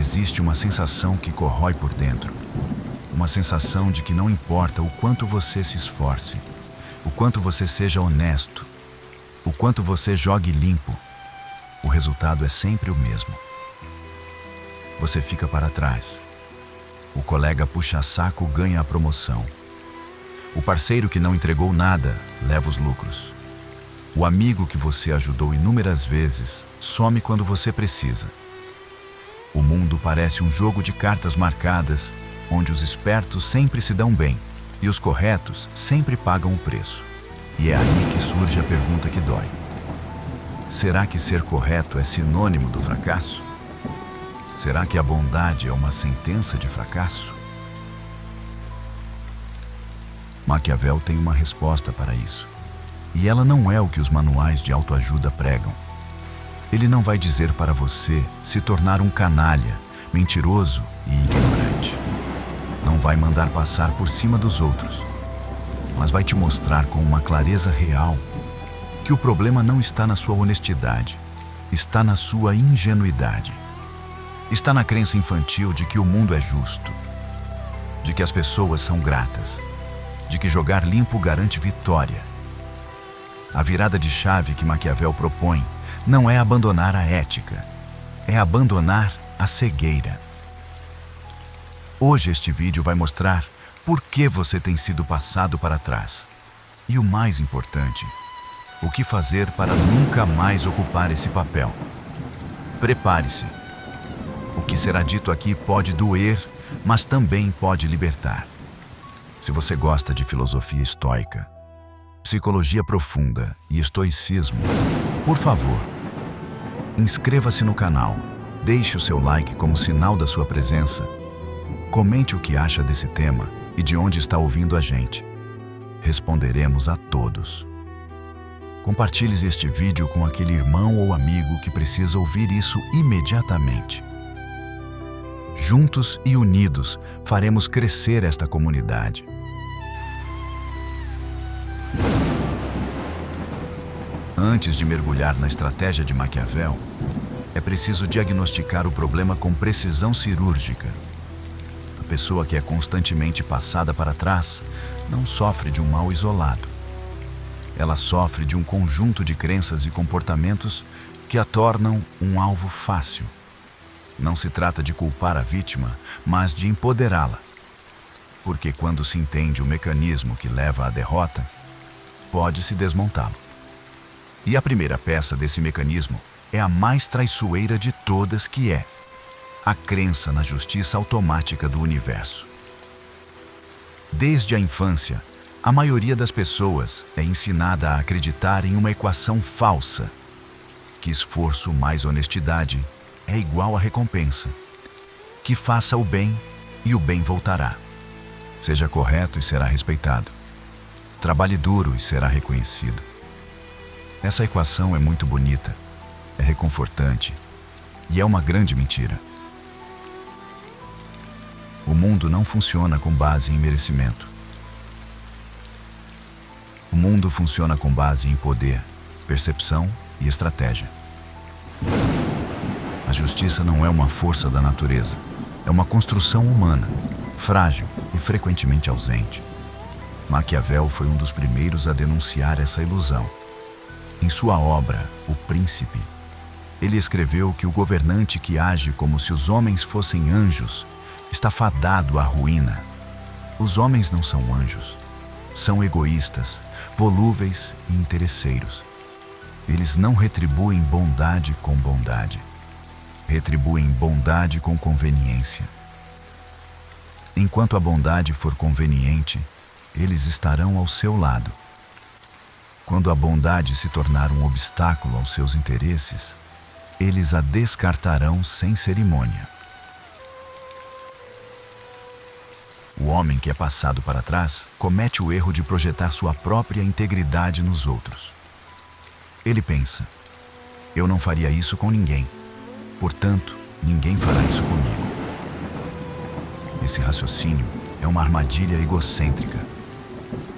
existe uma sensação que corrói por dentro. Uma sensação de que não importa o quanto você se esforce, o quanto você seja honesto, o quanto você jogue limpo, o resultado é sempre o mesmo. Você fica para trás. O colega puxa-saco ganha a promoção. O parceiro que não entregou nada leva os lucros. O amigo que você ajudou inúmeras vezes some quando você precisa. O mundo parece um jogo de cartas marcadas, onde os espertos sempre se dão bem e os corretos sempre pagam o preço. E é aí que surge a pergunta que dói. Será que ser correto é sinônimo do fracasso? Será que a bondade é uma sentença de fracasso? Maquiavel tem uma resposta para isso. E ela não é o que os manuais de autoajuda pregam. Ele não vai dizer para você se tornar um canalha, mentiroso e ignorante. Não vai mandar passar por cima dos outros, mas vai te mostrar com uma clareza real que o problema não está na sua honestidade, está na sua ingenuidade. Está na crença infantil de que o mundo é justo, de que as pessoas são gratas, de que jogar limpo garante vitória. A virada de chave que Maquiavel propõe não é abandonar a ética, é abandonar a cegueira. Hoje este vídeo vai mostrar por que você tem sido passado para trás. E o mais importante, o que fazer para nunca mais ocupar esse papel. Prepare-se. O que será dito aqui pode doer, mas também pode libertar. Se você gosta de filosofia estoica, psicologia profunda e estoicismo, por favor, inscreva-se no canal, deixe o seu like como sinal da sua presença, comente o que acha desse tema e de onde está ouvindo a gente. Responderemos a todos. Compartilhe este vídeo com aquele irmão ou amigo que precisa ouvir isso imediatamente. Juntos e unidos, faremos crescer esta comunidade. Antes de mergulhar na estratégia de Maquiavel, é preciso diagnosticar o problema com precisão cirúrgica. A pessoa que é constantemente passada para trás não sofre de um mal isolado. Ela sofre de um conjunto de crenças e comportamentos que a tornam um alvo fácil. Não se trata de culpar a vítima, mas de empoderá-la. Porque quando se entende o mecanismo que leva à derrota, pode-se desmontá-lo. E a primeira peça desse mecanismo é a mais traiçoeira de todas, que é a crença na justiça automática do universo. Desde a infância, a maioria das pessoas é ensinada a acreditar em uma equação falsa, que esforço mais honestidade é igual a recompensa, que faça o bem e o bem voltará. Seja correto e será respeitado. Trabalhe duro e será reconhecido. Essa equação é muito bonita, é reconfortante e é uma grande mentira. O mundo não funciona com base em merecimento. O mundo funciona com base em poder, percepção e estratégia. A justiça não é uma força da natureza, é uma construção humana, frágil e frequentemente ausente. Maquiavel foi um dos primeiros a denunciar essa ilusão. Em sua obra, O Príncipe, ele escreveu que o governante que age como se os homens fossem anjos está fadado à ruína. Os homens não são anjos. São egoístas, volúveis e interesseiros. Eles não retribuem bondade com bondade. Retribuem bondade com conveniência. Enquanto a bondade for conveniente, eles estarão ao seu lado. Quando a bondade se tornar um obstáculo aos seus interesses, eles a descartarão sem cerimônia. O homem que é passado para trás comete o erro de projetar sua própria integridade nos outros. Ele pensa: eu não faria isso com ninguém, portanto, ninguém fará isso comigo. Esse raciocínio é uma armadilha egocêntrica.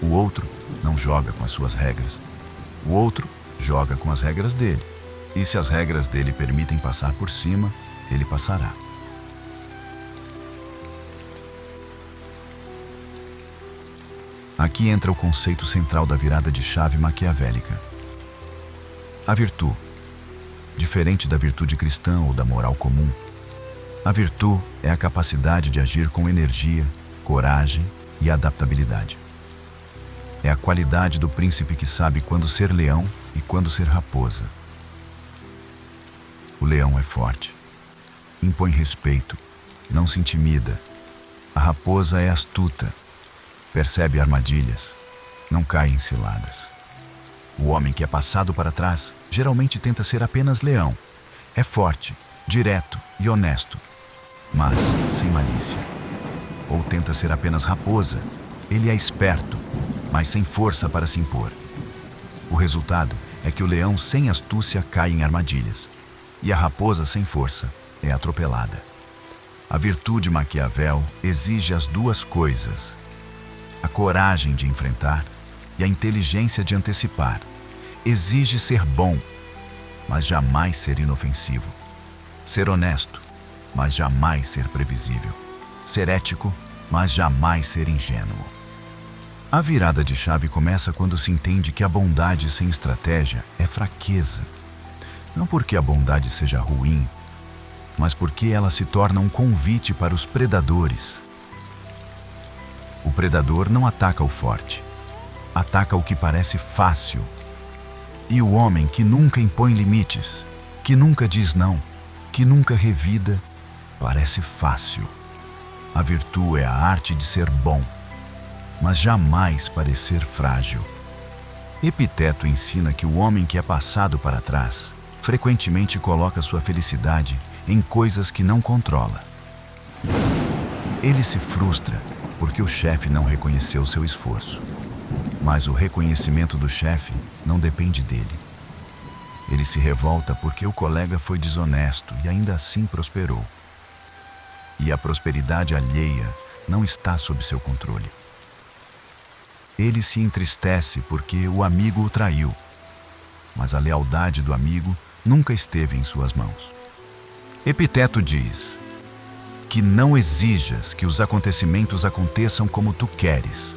O outro não joga com as suas regras. O outro joga com as regras dele. E se as regras dele permitem passar por cima, ele passará. Aqui entra o conceito central da virada de chave maquiavélica. A virtude, diferente da virtude cristã ou da moral comum, a virtude é a capacidade de agir com energia, coragem e adaptabilidade. É a qualidade do príncipe que sabe quando ser leão e quando ser raposa. O leão é forte, impõe respeito, não se intimida. A raposa é astuta, percebe armadilhas, não cai em ciladas. O homem que é passado para trás geralmente tenta ser apenas leão. É forte, direto e honesto, mas sem malícia. Ou tenta ser apenas raposa. Ele é esperto, mas sem força para se impor. O resultado é que o leão sem astúcia cai em armadilhas, e a raposa sem força é atropelada. A virtude Maquiavel exige as duas coisas: a coragem de enfrentar e a inteligência de antecipar. Exige ser bom, mas jamais ser inofensivo. Ser honesto, mas jamais ser previsível. Ser ético, mas jamais ser ingênuo. A virada de chave começa quando se entende que a bondade sem estratégia é fraqueza. Não porque a bondade seja ruim, mas porque ela se torna um convite para os predadores. O predador não ataca o forte, ataca o que parece fácil. E o homem que nunca impõe limites, que nunca diz não, que nunca revida, parece fácil. A virtude é a arte de ser bom, mas jamais parecer frágil. Epiteto ensina que o homem que é passado para trás frequentemente coloca sua felicidade em coisas que não controla. Ele se frustra porque o chefe não reconheceu seu esforço. Mas o reconhecimento do chefe não depende dele. Ele se revolta porque o colega foi desonesto e ainda assim prosperou. E a prosperidade alheia não está sob seu controle. Ele se entristece porque o amigo o traiu, mas a lealdade do amigo nunca esteve em suas mãos. Epiteto diz que não exijas que os acontecimentos aconteçam como tu queres.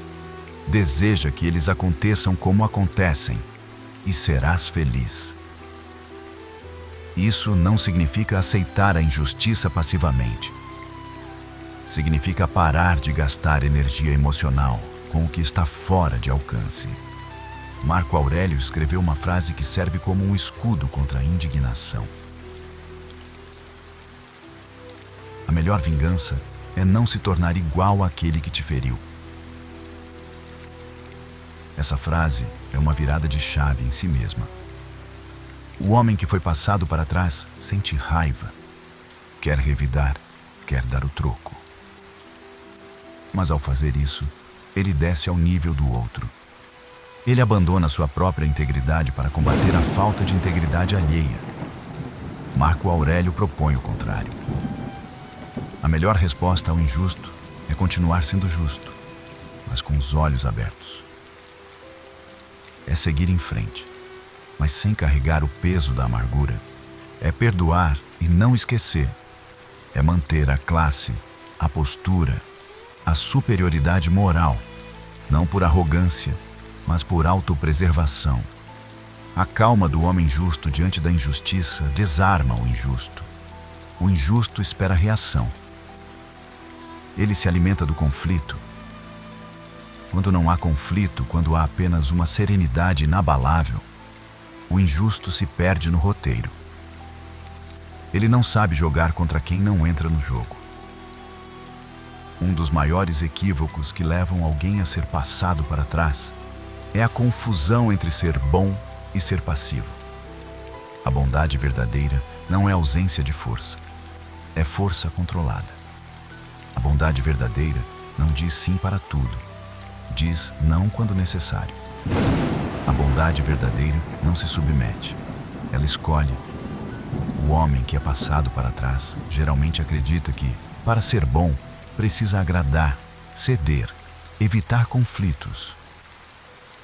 Deseja que eles aconteçam como acontecem e serás feliz. Isso não significa aceitar a injustiça passivamente. Significa parar de gastar energia emocional com o que está fora de alcance. Marco Aurélio escreveu uma frase que serve como um escudo contra a indignação. A melhor vingança é não se tornar igual àquele que te feriu. Essa frase é uma virada de chave em si mesma. O homem que foi passado para trás sente raiva, quer revidar, quer dar o troco. Mas ao fazer isso, ele desce ao nível do outro. Ele abandona sua própria integridade para combater a falta de integridade alheia. Marco Aurélio propõe o contrário. A melhor resposta ao injusto é continuar sendo justo, mas com os olhos abertos. É seguir em frente, mas sem carregar o peso da amargura. É perdoar e não esquecer. É manter a classe, a postura, a superioridade moral, não por arrogância, mas por autopreservação. A calma do homem justo diante da injustiça desarma o injusto. O injusto espera reação. Ele se alimenta do conflito. Quando não há conflito, quando há apenas uma serenidade inabalável, o injusto se perde no roteiro. Ele não sabe jogar contra quem não entra no jogo. Um dos maiores equívocos que levam alguém a ser passado para trás é a confusão entre ser bom e ser passivo. A bondade verdadeira não é ausência de força, é força controlada. A bondade verdadeira não diz sim para tudo, diz não quando necessário. A bondade verdadeira não se submete, ela escolhe. O homem que é passado para trás geralmente acredita que, para ser bom, precisa agradar, ceder, evitar conflitos.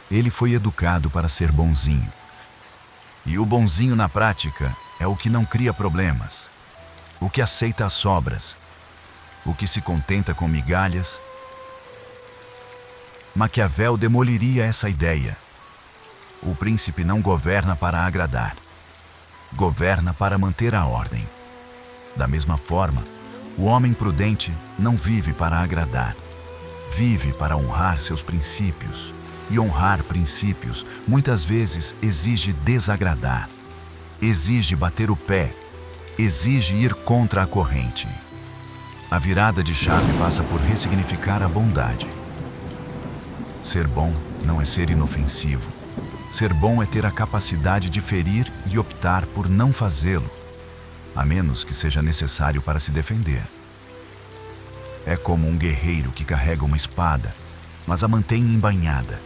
Ele foi educado para ser bonzinho. E o bonzinho na prática é o que não cria problemas, o que aceita as sobras, o que se contenta com migalhas Maquiavel demoliria essa ideia. O príncipe não governa para agradar. Governa para manter a ordem. Da mesma forma, o homem prudente não vive para agradar. Vive para honrar seus princípios. E honrar princípios muitas vezes exige desagradar. Exige bater o pé. Exige ir contra a corrente. A virada de chave passa por ressignificar a bondade. Ser bom não é ser inofensivo. Ser bom é ter a capacidade de ferir e optar por não fazê-lo, a menos que seja necessário para se defender. É como um guerreiro que carrega uma espada, mas a mantém embainhada.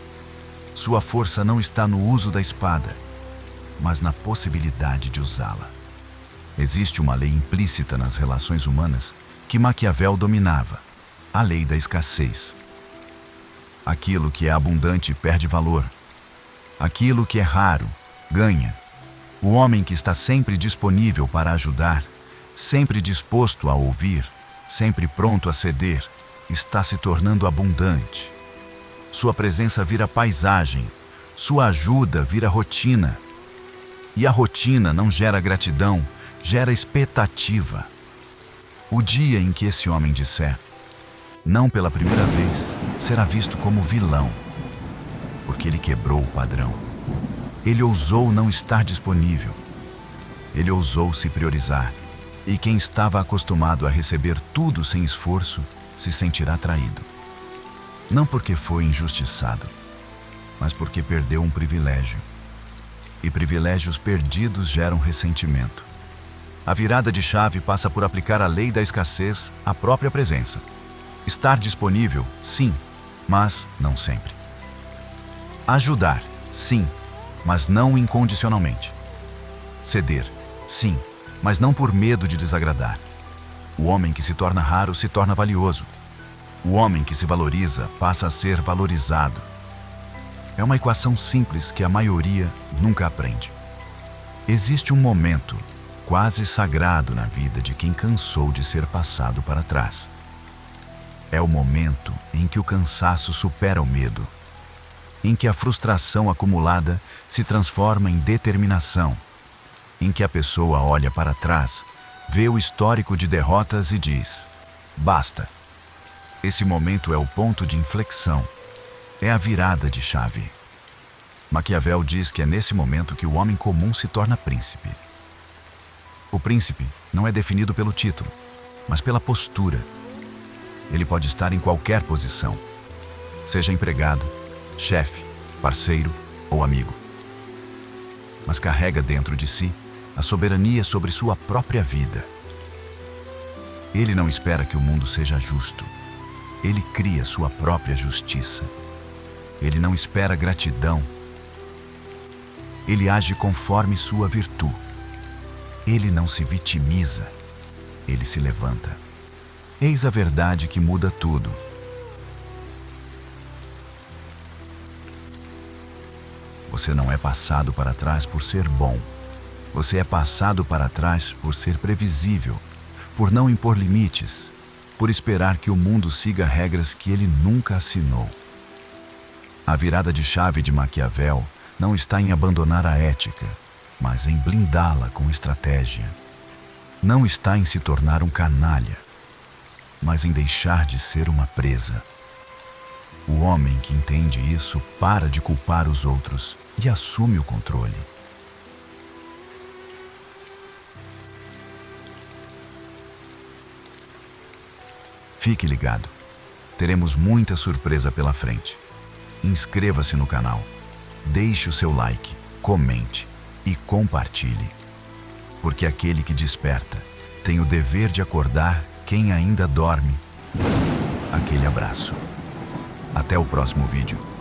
Sua força não está no uso da espada, mas na possibilidade de usá-la. Existe uma lei implícita nas relações humanas que Maquiavel dominava, a lei da escassez. Aquilo que é abundante perde valor. Aquilo que é raro ganha. O homem que está sempre disponível para ajudar, sempre disposto a ouvir, sempre pronto a ceder, está se tornando abundante. Sua presença vira paisagem, sua ajuda vira rotina. E a rotina não gera gratidão, gera expectativa. O dia em que esse homem disser, não pela primeira vez, será visto como vilão, porque ele quebrou o padrão. Ele ousou não estar disponível. Ele ousou se priorizar. E quem estava acostumado a receber tudo sem esforço, se sentirá traído. Não porque foi injustiçado, mas porque perdeu um privilégio. E privilégios perdidos geram ressentimento. A virada de chave passa por aplicar a lei da escassez à própria presença. Estar disponível, sim, mas não sempre. Ajudar, sim, mas não incondicionalmente. Ceder, sim, mas não por medo de desagradar. O homem que se torna raro se torna valioso. O homem que se valoriza passa a ser valorizado. É uma equação simples que a maioria nunca aprende. Existe um momento quase sagrado na vida de quem cansou de ser passado para trás. É o momento em que o cansaço supera o medo, em que a frustração acumulada se transforma em determinação, em que a pessoa olha para trás, vê o histórico de derrotas e diz: basta. Esse momento é o ponto de inflexão, é a virada de chave. Maquiavel diz que é nesse momento que o homem comum se torna príncipe. O príncipe não é definido pelo título, mas pela postura. Ele pode estar em qualquer posição, seja empregado, chefe, parceiro ou amigo. Mas carrega dentro de si a soberania sobre sua própria vida. Ele não espera que o mundo seja justo. Ele cria sua própria justiça. Ele não espera gratidão. Ele age conforme sua virtude. Ele não se vitimiza. Ele se levanta. Eis a verdade que muda tudo. Você não é passado para trás por ser bom. Você é passado para trás por ser previsível, por não impor limites, por esperar que o mundo siga regras que ele nunca assinou. A virada de chave de Maquiavel não está em abandonar a ética, mas em blindá-la com estratégia. Não está em se tornar um canalha, mas em deixar de ser uma presa. O homem que entende isso para de culpar os outros e assume o controle. Fique ligado. Teremos muita surpresa pela frente. Inscreva-se no canal. Deixe o seu like, comente e compartilhe. Porque aquele que desperta tem o dever de acordar quem ainda dorme. Aquele abraço. Até o próximo vídeo.